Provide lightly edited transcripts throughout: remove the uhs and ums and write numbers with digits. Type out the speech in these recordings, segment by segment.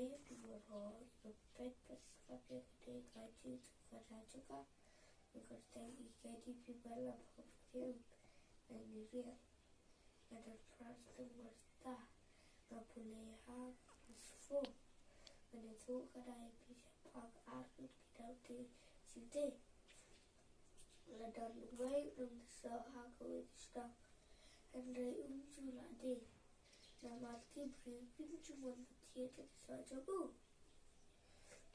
lấy được họ được pet pet các cái cái chữ cái ra cho các cái cái đi people làm học thêm and real and the first was that the play have is full and the two cái đại bị park art được đầu tiên today là đòn quay đừng sợ hai cái stuff and they chu là đi là mà cái breaking chu muốn thiệt sợ cho cô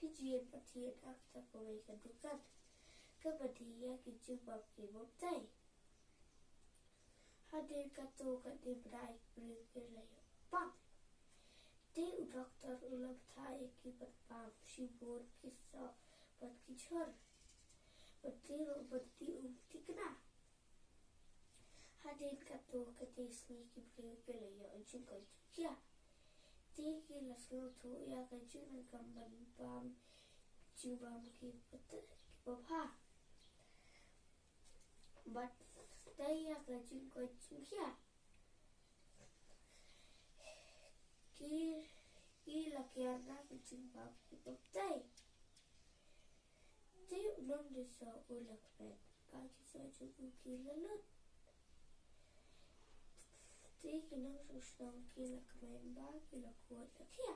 cái chuyện mà thiệt ác ta có mấy cái đúng không các bạn thì cái chu bắp cái bắp tay hadir kato cái đi break break lại bắp Te doctor ulam thai ki bat pam shi bor ki sa bat ki chhar bat ti tikna hadin ka to ka te sni ki pre ke le ya chu ka kya te ki la sno tho ya ka chu na kam ban pam chu bam ki bat ha bat te ya ka chu ka kya Ki la chiara che ci va per te. Te non le so o la kwen. Ka ki so chu ki la lut. Te ki non so shnam ki la kwen ba ki la ko la kia.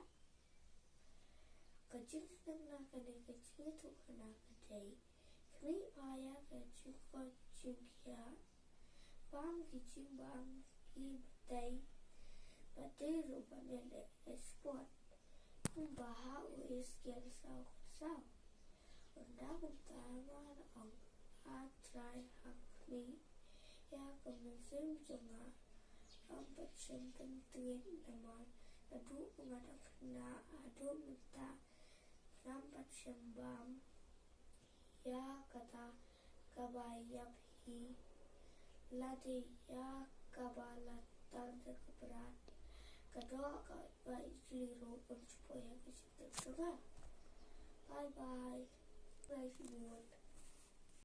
Ka jin nam na ka ne ka chi tu ka na ka te. Kmi pa ya ka chu ko chu kia. Bam ki chu bam ki te. Batero panele sport. Baha o esquer sao. Andava tama ang atrai hakni. Ya kamensim jonga. Ang patsyang tentuin naman. Adu mengadak na adu minta. Nam patsyang bam. Ya kata kabayap hi. Ladi ya kabalat tanda keberat. Kedua baik keliru supaya kita bye bye. Bye everyone.